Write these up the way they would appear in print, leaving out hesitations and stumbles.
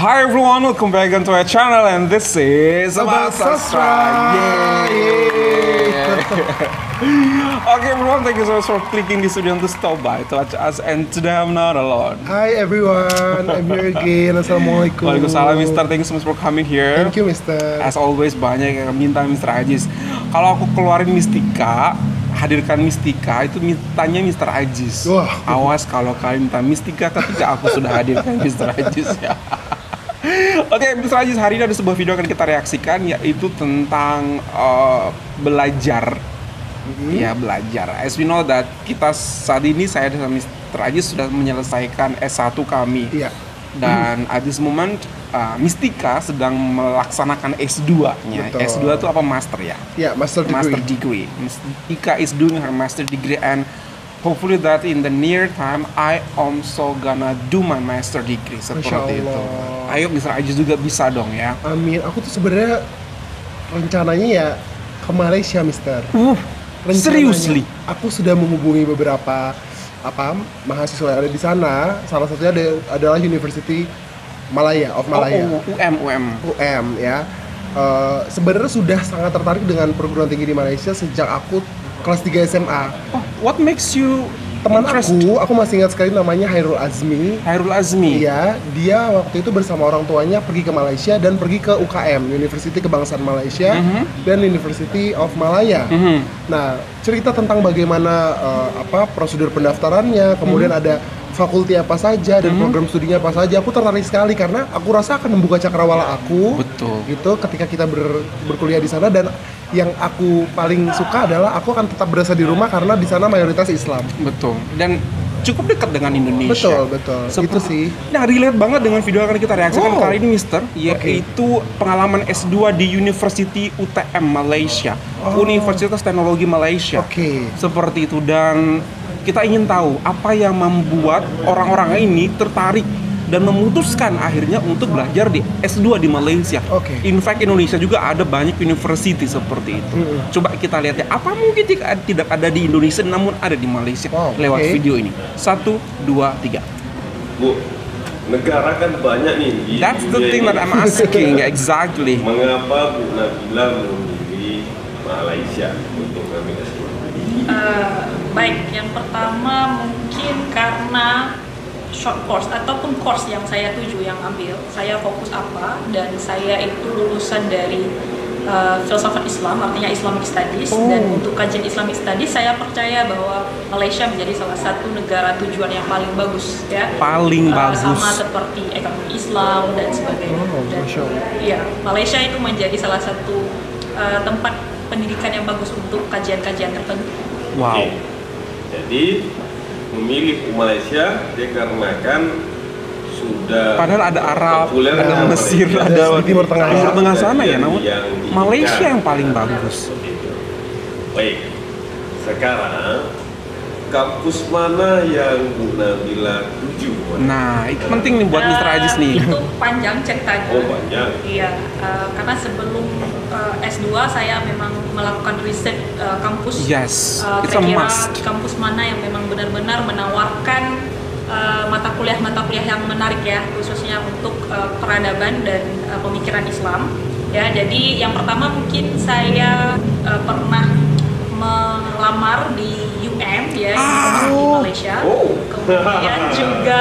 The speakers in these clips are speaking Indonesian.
Hi everyone, welcome back onto our channel and this is Sobat Sastra. Okay everyone, thank you so much for clicking this video to stop by to watch us, and today I'm not alone. Hi everyone, I'm here again. Assalamualaikum. Waalaikumsalam Mister, thank you so much for coming here. Thank you Mister. As always banyak yang minta Mister Ajis. Kalau aku keluarin Mistika, hadirkan Mistika, itu mintanya Mister Ajis. Wah. Awas kalau kalian minta Mistika ketika aku sudah hadirkan Mister Ajis ya. Oke, Mister Ajis, hari ini ada sebuah video akan kita reaksikan, yaitu tentang belajar. Ya, belajar. As we know that kita saat ini, saya dan Mister Ajis sudah menyelesaikan S1 kami. Iya. Dan at this moment Mistika sedang melaksanakan S2-nya. Betul. S2 itu apa, master ya? Ya, master degree. Master degree. Mistika is doing her master degree, and hopefully that in the near time I also gonna do my master degree seperti itu. Ayo Mister Ajis juga bisa dong ya. Amin. Aku tuh sebenarnya rencananya ya ke Malaysia, Mister. Rencananya, Seriously? aku sudah menghubungi beberapa mahasiswa yang ada di sana. Salah satunya adalah University Malaya of Malaya. UM ya. Sebenarnya sudah sangat tertarik dengan perguruan tinggi di Malaysia sejak aku kelas 3 SMA. Oh, what makes you Teman interested? aku masih ingat sekali, namanya Hairul Azmi. Hairul Azmi. Iya, dia waktu itu bersama orang tuanya pergi ke Malaysia dan pergi ke UKM, University Kebangsaan Malaysia, dan University of Malaya. Nah, cerita tentang bagaimana prosedur pendaftarannya, kemudian ada fakulti apa saja dan program studinya apa saja. Aku tertarik sekali karena aku rasa akan membuka cakrawala aku. Betul. Gitu ketika kita berkuliah di sana, dan yang aku paling suka adalah aku akan tetap berasa di rumah karena di sana mayoritas Islam. Betul. Dan cukup dekat dengan Indonesia. Betul. Itu sih. Nah, relate banget dengan video yang akan kita reaksikan kali ini, Mister, yaitu pengalaman S2 di University UTM Malaysia, Universitas Teknologi Malaysia. Seperti itu, dan kita ingin tahu apa yang membuat orang-orang ini tertarik dan memutuskan akhirnya untuk belajar di S2 di Malaysia. In fact, Indonesia juga ada banyak university seperti itu. Coba kita lihat ya, apa mungkin tidak ada di Indonesia namun ada di Malaysia lewat video ini. 1, 2, 3. Bu, negara kan banyak nih di That's the thing that I'm asking, exactly. Mengapa Bu Nabila memilih Malaysia untuk mengambil S2? Baik, yang pertama mungkin karena short course ataupun course yang saya tuju, yang ambil, saya fokus apa, dan saya itu lulusan dari filsafat Islam, artinya Islamic Studies, dan untuk kajian Islamic Studies saya percaya bahwa Malaysia menjadi salah satu negara tujuan yang paling bagus ya. Paling bagus. Sama seperti ekonomi Islam dan sebagainya. Iya, Malaysia itu menjadi salah satu tempat pendidikan yang bagus untuk kajian-kajian tertentu. Wow. Jadi memilih Malaysia dikarenakan sudah padahal ada Arab, ada Mesir, ada Timur Tengah sana ya, namun Malaysia yang paling bagus. Baik, sekarang kampus mana yang Bu Nabila tuju? Nah, itu penting nih buat Mister Ajis nih. Itu panjang ceritanya. Panjang. Iya, karena sebelum S2 saya memang melakukan riset kampus. Yes, it's a kira-kira must. kampus mana yang memang benar-benar menawarkan mata kuliah yang menarik ya, khususnya untuk peradaban dan pemikiran Islam. Ya, jadi yang pertama mungkin saya pernah melamar di UM ya, di Malaysia. Kemudian juga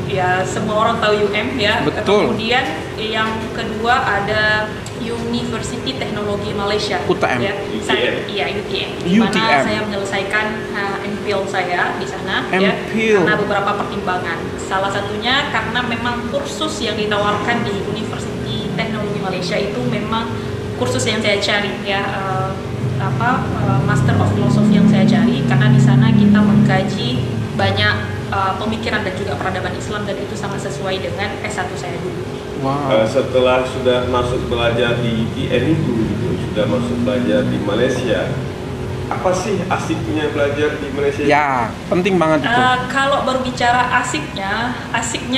ya semua orang tahu UM ya. Betul. Kemudian yang kedua ada University Teknologi Malaysia. UTM. Ya. UTM. Di mana saya menyelesaikan MPhil saya di sana ya, karena beberapa pertimbangan. Salah satunya karena memang kursus yang ditawarkan di University Teknologi Malaysia itu memang kursus yang saya cari ya, Master of Philosophy yang saya cari, karena di sana kita mengkaji banyak pemikiran dan juga peradaban Islam, dan itu sangat sesuai dengan S1 saya dulu. Setelah sudah masuk belajar di UTM itu, sudah masuk belajar di Malaysia, apa sih asiknya belajar di Malaysia? Ya, penting banget itu. Kalau baru bicara asiknya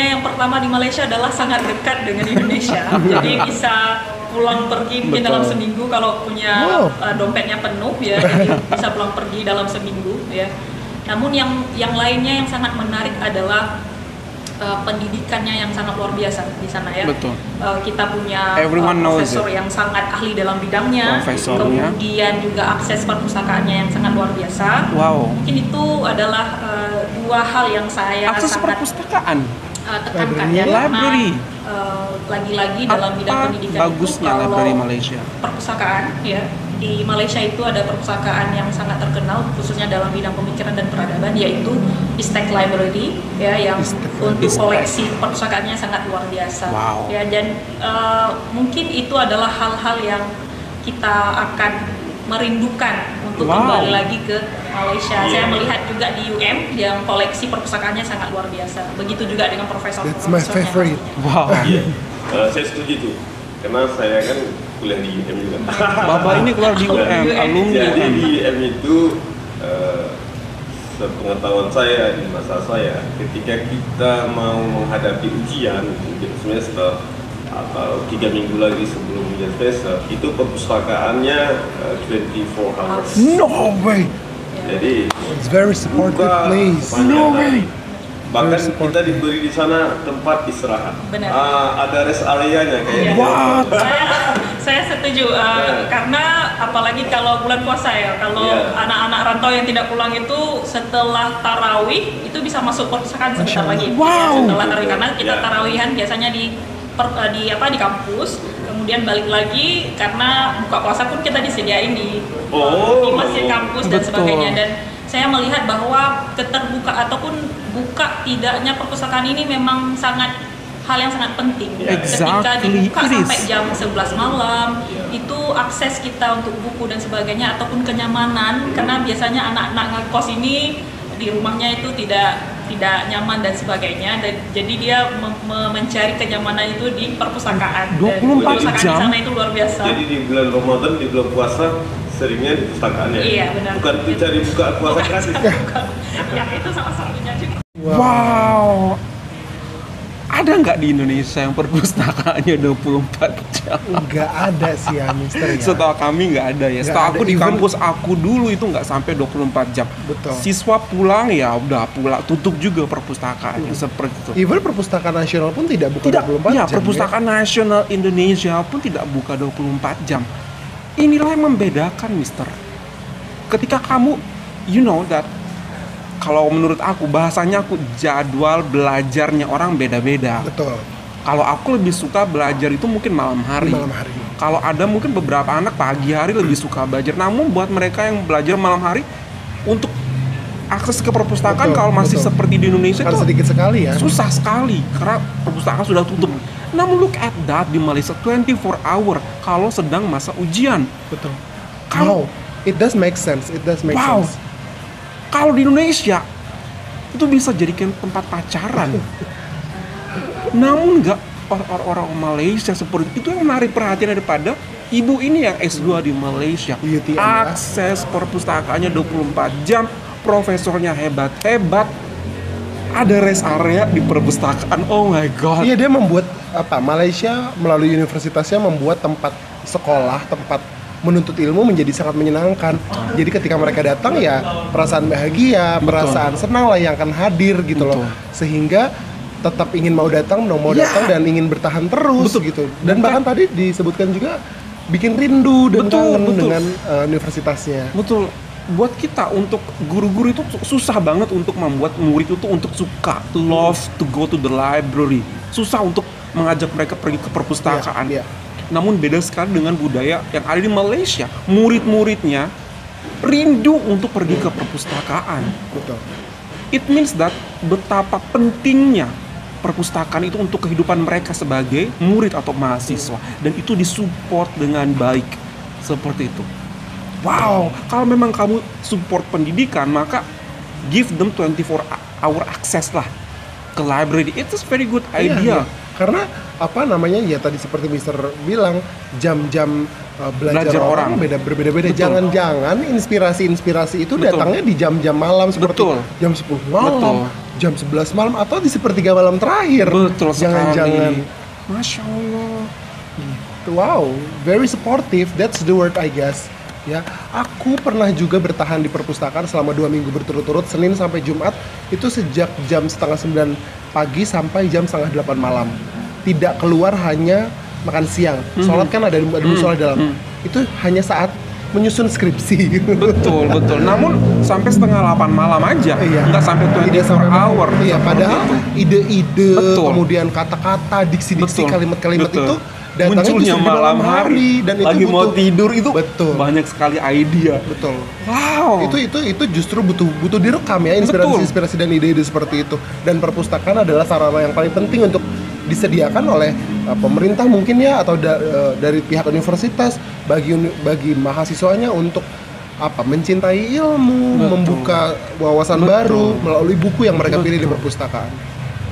yang pertama di Malaysia adalah sangat dekat dengan Indonesia. Jadi bisa pulang pergi mungkin dalam seminggu kalau punya dompetnya penuh ya, jadi bisa pulang pergi dalam seminggu ya. Namun yang lainnya yang sangat menarik adalah pendidikannya yang sangat luar biasa di sana ya. Betul. Kita punya knows profesor it. yang sangat ahli dalam bidangnya, kemudian juga akses perpustakaannya yang sangat luar biasa. Wow. Mungkin itu adalah dua hal yang saya Akses sangat perpustakaan. tekankan ya, Library. karena lagi-lagi dalam bidang pendidikan bagusnya itu kalau library Malaysia? Perpustakaan ya, di Malaysia itu ada perpustakaan yang sangat terkenal khususnya dalam bidang pemikiran dan peradaban, yaitu Istek Library ya, yang untuk koleksi perpustakaannya sangat luar biasa. Wow. Ya, dan mungkin itu adalah hal-hal yang kita akan merindukan untuk kembali lagi ke Malaysia. Saya melihat juga di UM yang koleksi perpustakaannya sangat luar biasa. Begitu juga dengan That's my profesor-profesornya. favorite. Wow. Iya, saya setuju tuh. Karena saya kan kuliah di UM juga. Bapak ini keluar di UM, alumni Jadi UM. di UM itu sepengetahuan saya di masa saya, ketika kita mau menghadapi ujian, mungkin semester atau 3 minggu lagi sebelum ujian semester, itu perpustakaannya 24 hours. No way. Jadi It's very supportive buka place. sepanjang No hari. way. Bahkan Very supportive. kita diberi di sana tempat istirahat. Benar. Ada rest area-nya kayak What? Saya setuju karena apalagi kalau bulan puasa ya, kalau anak-anak rantau yang tidak pulang itu setelah tarawih itu bisa masuk perpustakaan sebentar lagi. Wow. Setelah tarawih, karena kita tarawihan biasanya di kampus, kemudian balik lagi karena buka puasa pun kita disediain di masjid kampus dan sebagainya. Dan saya melihat bahwa keterbuka ataupun buka tidaknya perpustakaan ini memang hal yang sangat penting. Ketika dibuka sampai jam 11 malam, itu akses kita untuk buku dan sebagainya ataupun kenyamanan, karena biasanya anak-anak ngekos ini di rumahnya itu tidak nyaman dan sebagainya, dan jadi dia mencari kenyamanan itu di perpustakaan. 24 perpustakaan jam? di sana itu luar biasa. Jadi di bulan Ramadan, di bulan puasa seringnya di perpustakaannya. Iya, benar. Bukan cari buka puasa gratis. Yang itu salah satunya juga. Wow. Ada nggak di Indonesia yang perpustakaannya 24 jam? Nggak ada sih ya, Mister ya. Setahu kami nggak ada ya. Nggak Setahu ada, aku di even- kampus aku dulu itu nggak sampai 24 jam. Betul. Siswa pulang ya udah pulang, tutup juga perpustakaan seperti itu. Even perpustakaan nasional pun tidak buka Tidak, 24 ya jam. perpustakaan nasional Indonesia pun tidak buka 24 jam. Inilah yang membedakan, Mister. Ketika kamu, you know that, kalau menurut aku, bahasanya aku jadwal belajarnya orang beda-beda. Betul. Kalau aku lebih suka belajar itu mungkin malam hari. Malam hari. Kalau ada mungkin beberapa anak pagi hari lebih suka belajar. Namun buat mereka yang belajar malam hari, untuk akses ke perpustakaan Betul, kalau masih betul. seperti di Indonesia Kan itu sedikit sekali ya. susah sekali karena perpustakaan sudah tutup. Namun look at that, di Malaysia 24 hour kalau sedang masa ujian. Betul. Kalau It does make sense. It does make Wow. sense. kalau di Indonesia itu bisa jadikan tempat pacaran. Namun nggak, orang-orang Malaysia seperti itu yang menarik perhatian daripada ibu ini yang S2 di Malaysia. UTM, ya. Akses perpustakaannya 24 jam, profesornya hebat-hebat, ada rest area di perpustakaan. Oh my god. Iya, dia membuat Malaysia melalui universitasnya membuat tempat sekolah, tempat menuntut ilmu menjadi sangat menyenangkan. Jadi ketika mereka datang ya perasaan bahagia, perasaan senang lah yang akan hadir gitu loh. Sehingga tetap ingin mau datang dan ingin bertahan terus gitu. Dan bahkan tadi disebutkan juga bikin rindu dan kangen dengan universitasnya. Betul. Buat kita, untuk guru-guru itu susah banget untuk membuat murid itu untuk suka, to love to go to the library. Susah untuk mengajak mereka pergi ke perpustakaan. Iya. Namun beda sekali dengan budaya yang ada di Malaysia. Murid-muridnya rindu untuk pergi ke perpustakaan. Betul. It means that betapa pentingnya perpustakaan itu untuk kehidupan mereka sebagai murid atau mahasiswa. Dan itu disupport dengan baik. Seperti itu. Wow, kalau memang kamu support pendidikan, maka give them 24 hour access lah ke library. It is very good idea. Iya. Karena ya tadi seperti Mister bilang, jam-jam belajar orang berbeda-beda. Betul. Jangan-jangan inspirasi itu Betul. datangnya di jam-jam malam seperti Betul. jam 10 malam, Betul. jam 11 malam atau di sepertiga malam terakhir. Betul sekali. Jangan-jangan. Masya Allah. Wow, very supportive. That's the word I guess. Ya, aku pernah juga bertahan di perpustakaan selama 2 minggu berturut-turut, Senin sampai Jumat, itu sejak jam 8:30 pagi sampai jam 7:30 malam. Tidak keluar, hanya makan siang. Sholat kan ada musola dalam. Itu hanya saat menyusun skripsi. Betul. Namun sampai 7:30 malam aja, nggak sampai 24 hour. Iya, padahal ide-ide, kemudian kata-kata, diksi-diksi, kalimat-kalimat itu datangnya munculnya justru malam hari dan lagi itu mau tidur itu banyak sekali ide. Betul. Wow. Itu justru butuh direkam ya, inspirasi dan ide-ide seperti itu. Dan perpustakaan adalah sarana yang paling penting untuk disediakan oleh pemerintah mungkin ya, atau dari pihak universitas bagi mahasiswanya untuk mencintai ilmu, membuka wawasan baru melalui buku yang mereka pilih di perpustakaan.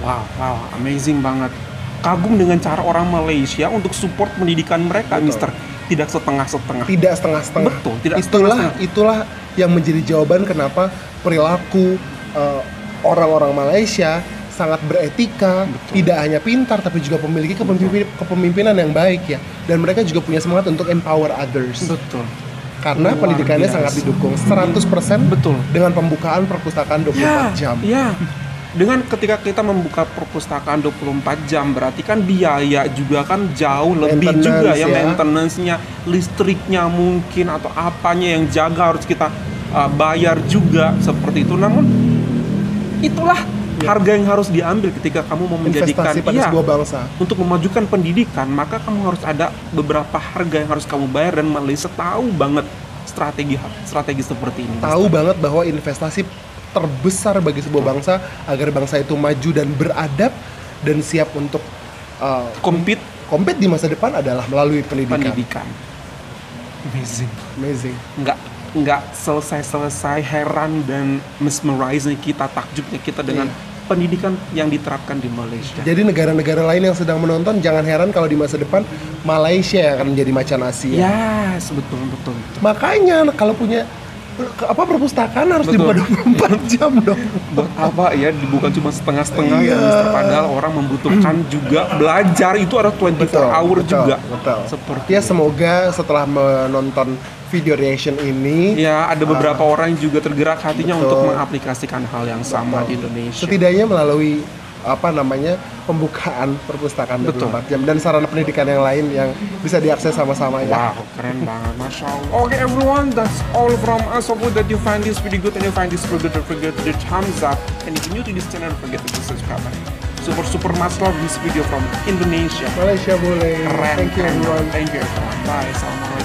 Wow, amazing banget. Kagum dengan cara orang Malaysia untuk support pendidikan mereka, Mister. Tidak setengah-setengah. Tidak setengah-setengah. Betul, tidak setengah-setengah. Itulah yang menjadi jawaban kenapa perilaku orang-orang Malaysia sangat beretika, tidak hanya pintar tapi juga memiliki kepemimpinan yang baik ya. Dan mereka juga punya semangat untuk empower others. Betul. Karena pendidikannya sangat didukung 100% dengan pembukaan perpustakaan 24 jam. Iya. Dengan ketika kita membuka perpustakaan 24 jam, berarti kan biaya juga kan jauh lebih juga ya, maintenance-nya, listriknya mungkin atau apanya yang jaga harus kita bayar juga seperti itu. Namun itulah harga yang harus diambil ketika kamu mau menjadikan sebuah bangsa. Untuk memajukan pendidikan, maka kamu harus ada beberapa harga yang harus kamu bayar, dan Malaysia tahu banget strategi seperti ini. Tahu banget bahwa investasi terbesar bagi sebuah bangsa agar bangsa itu maju dan beradab dan siap untuk compete di masa depan adalah melalui pendidikan. Amazing. Nggak selesai heran dan mesmerizing kita, takjubnya kita dengan pendidikan yang diterapkan di Malaysia. Jadi negara-negara lain yang sedang menonton jangan heran kalau di masa depan Malaysia yang akan menjadi macan Asia. Yes, betul. Makanya kalau punya perpustakaan harus dibuka 24 jam dong. Buat apa ya, bukan cuma setengah-setengah ya, Mister. Padahal orang membutuhkan juga belajar itu ada 24 hour juga. Seperti ya, semoga setelah menonton video reaction ini ya ada beberapa orang yang juga tergerak hatinya untuk mengaplikasikan hal yang sama di Indonesia. Setidaknya melalui pembukaan perpustakaan 24 jam dan sarana pendidikan yang lain yang bisa diakses sama-sama ya. Wow, keren banget, Masya Allah. Okay everyone, that's all from us. Hope that you find this video good and you find this video good. Don't forget to thumbs up, and if you're new to this channel, don't forget to subscribe. Super much love this video from Indonesia. Malaysia boleh. Keren. Thank you everyone. Bye. Assalamualaikum.